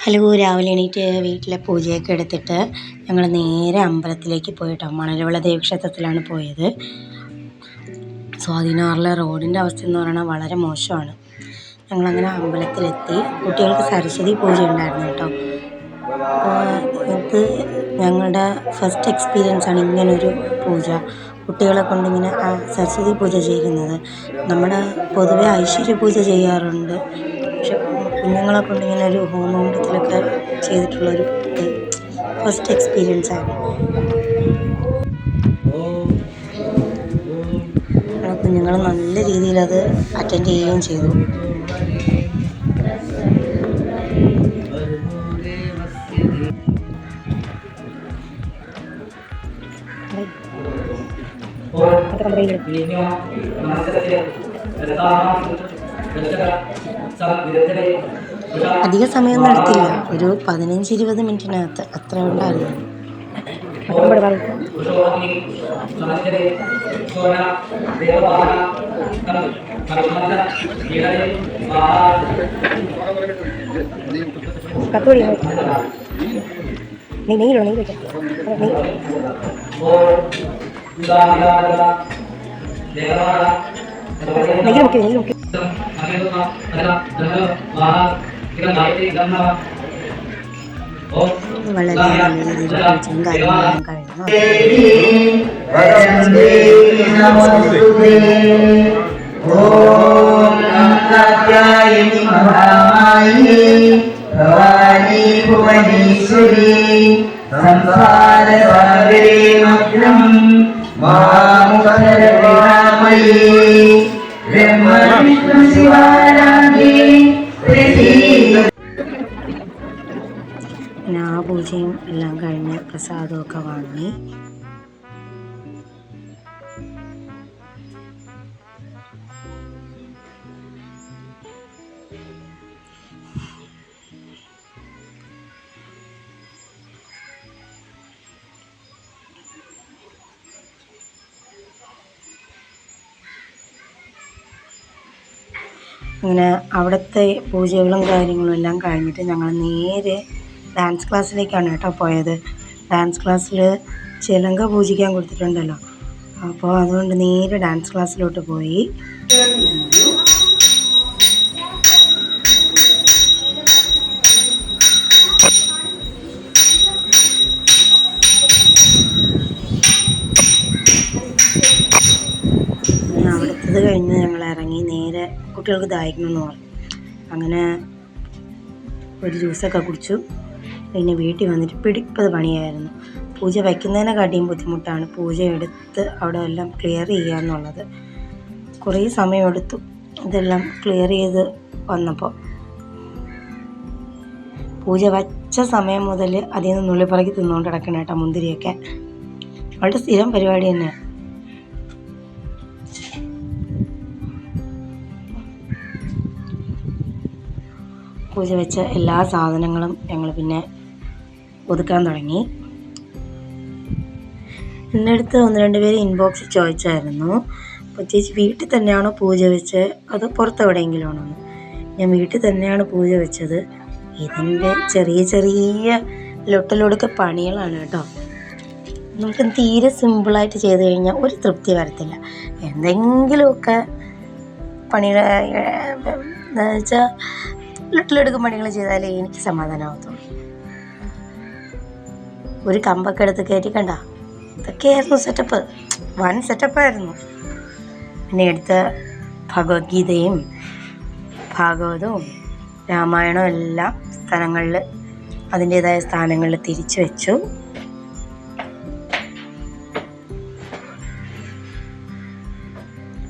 Hello, രാവിലെ എണീറ്റ് വീട്ടിലെ പൂജയൊക്കെ എടുത്തിട്ട് ഞങ്ങൾ നേരെ അമ്പലത്തിലേക്ക് പോയിട്ടോ. മണൽവിള ദേവീക്ഷേത്രത്തിലാണ് പോയത്. സ്വാധീനമാറിലെ റോഡിൻ്റെ അവസ്ഥ എന്ന് പറയുന്നത് വളരെ മോശമാണ്. ഞങ്ങളങ്ങനെ അമ്പലത്തിലെത്തി. കുട്ടികൾക്ക് സരസ്വതി പൂജ ഉണ്ടായിരുന്നു കേട്ടോ. ഇത് ഞങ്ങളുടെ ഫസ്റ്റ് എക്സ്പീരിയൻസ് ആണ് ഇങ്ങനൊരു പൂജ. കുട്ടികളെ കൊണ്ടിങ്ങനെ സരസ്വതി പൂജ ചെയ്യുന്നത്. നമ്മുടെ പൊതുവെ ഐശ്വര്യ പൂജ ചെയ്യാറുണ്ട്, പക്ഷെ കുഞ്ഞുങ്ങളെ കൊണ്ടിങ്ങനെ ഒരു ഹോമകുണ്ടത്തിലൊക്കെ ചെയ്തിട്ടുള്ളൊരു ഫസ്റ്റ് എക്സ്പീരിയൻസ് ആയിരുന്നു. കുഞ്ഞുങ്ങൾ നല്ല രീതിയിൽ അത് അറ്റൻഡ് ചെയ്യുകയും ചെയ്തു. അധിക സമയമൊന്നും എടുത്തില്ല, ഒരു 15-20 മിനിറ്റിനകത്ത് അത്ര ഉണ്ടായിരുന്നു. വളരെ നല്ല രീതിയിൽ പൂജയും കാര്യങ്ങളെല്ലാം കഴിഞ്ഞു. പിന്നെ ആ പൂജയും എല്ലാം കഴിഞ്ഞ് പ്രസാദമൊക്കെ വാങ്ങി. അങ്ങനെ അവിടുത്തെ പൂജകളും കാര്യങ്ങളും എല്ലാം കഴിഞ്ഞിട്ട് ഞങ്ങൾ നേരെ ഡാൻസ് ക്ലാസ്സിലേക്കാണ് കേട്ടോ പോയത്. ഡാൻസ് ക്ലാസ്സിൽ ചിലങ്ക പൂജിക്കാൻ കൊടുത്തിട്ടുണ്ടല്ലോ, അപ്പോൾ അതുകൊണ്ട് നേരെ ഡാൻസ് ക്ലാസ്സിലോട്ട് പോയി. അവിടുത്തത് കഴിഞ്ഞ് ഞങ്ങൾ ഇറങ്ങി നേരെ കുട്ടികൾക്ക് ദാഹിക്കണമെന്ന് പറഞ്ഞു. അങ്ങനെ ഒരു ജ്യൂസൊക്കെ കുടിച്ചു. പിന്നെ വീട്ടിൽ വന്നിട്ട് പിടിപ്പത് പണിയായിരുന്നു. പൂജ വയ്ക്കുന്നതിനെക്കാട്ടിയും ബുദ്ധിമുട്ടാണ് പൂജ എടുത്ത് അവിടെ എല്ലാം ക്ലിയർ ചെയ്യുക എന്നുള്ളത്. കുറേ സമയമെടുത്തു ഇതെല്ലാം ക്ലിയർ ചെയ്ത് വന്നപ്പോൾ. പൂജ വച്ച സമയം മുതൽ അതിൽ നിന്ന് നുള്ളിപ്പറക്കി തിന്നുകൊണ്ട് കിടക്കണം കേട്ടോ മുന്തിരിയൊക്കെ. അവളുടെ സ്ഥിരം പരിപാടി തന്നെ. പൂജ വെച്ച എല്ലാ സാധനങ്ങളും ഞങ്ങൾ പിന്നെ ഒതുക്കാൻ തുടങ്ങി. എൻ്റെ അടുത്ത് 1-2 പേര് ഇൻബോക്സിൽ ചോദിച്ചായിരുന്നു, അപ്പോൾ ചേച്ചി വീട്ടിൽ തന്നെയാണോ പൂജ വെച്ച് അതോ പുറത്തെവിടെയെങ്കിലും ആണോ? ഞാൻ വീട്ടിൽ തന്നെയാണ് പൂജ വെച്ചത്. ഇതിൻ്റെ ചെറിയ ചെറിയ ലൊട്ടലൊടുക്ക പണികളാണ് കേട്ടോ. നമുക്ക് തീരെ സിമ്പിളായിട്ട് ചെയ്ത് കഴിഞ്ഞാൽ ഒരു തൃപ്തി വരത്തില്ല. എന്തെങ്കിലുമൊക്കെ പണികൾ എന്താ വെച്ചാൽ ലൊട്ടിലെടുക്കും പണികൾ ചെയ്താലേ എനിക്ക് സമാധാനമാകത്തുള്ളൂ. ഒരു കമ്പൊക്കെ എടുത്ത് കയറ്റിക്കണ്ട, ഇതൊക്കെയായിരുന്നു സെറ്റപ്പ്. വൻ സെറ്റപ്പായിരുന്നു. പിന്നെ എടുത്ത ഭഗവത്ഗീതയും ഭാഗവതവും രാമായണവും എല്ലാം സ്ഥലങ്ങളിൽ അതിൻ്റേതായ സ്ഥാനങ്ങളിൽ തിരിച്ചു വെച്ചു.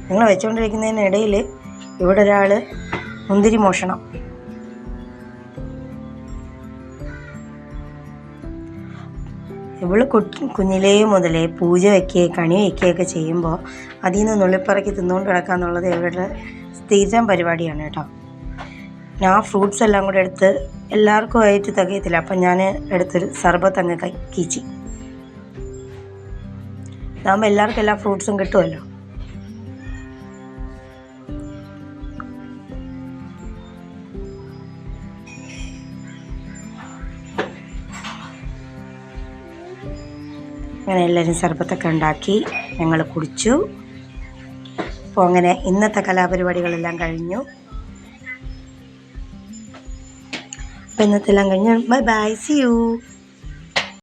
ഞങ്ങൾ വെച്ചുകൊണ്ടിരിക്കുന്നതിനിടയിൽ ഇവിടെ ഒരാൾ മുന്തിരി മോഷണം. ഇവള് കുഞ്ഞിലേ മുതലേ പൂജ വയ്ക്കുകയും കണി വയ്ക്കുകയൊക്കെ ചെയ്യുമ്പോൾ അതിൽ നിന്ന് നുള്ളിപ്പറക്കി തിന്നുകൊണ്ട് കിടക്കുക എന്നുള്ളത് ഇവരുടെ സ്ഥിരം പരിപാടിയാണ് കേട്ടോ. ഞാൻ ഫ്രൂട്ട്സ് എല്ലാം കൂടെ എടുത്ത് എല്ലാവർക്കും ആയിട്ട് തികയത്തില്ല, അപ്പം ഞാൻ എടുത്തൊരു സർബത്ത് അങ്ങ് കീച്ചി. ഇതാകുമ്പോൾ എല്ലാവർക്കും എല്ലാ ഫ്രൂട്ട്സും കിട്ടുമല്ലോ. അങ്ങനെ എല്ലാവരും സർബത്തൊക്കെ ഉണ്ടാക്കി ഞങ്ങൾ കുടിച്ചു. അപ്പോൾ അങ്ങനെ ഇന്നത്തെ കലാപരിപാടികളെല്ലാം കഴിഞ്ഞു. അപ്പോൾ ഇന്നത്തെ എല്ലാം കഴിഞ്ഞു. Bye bye, see U.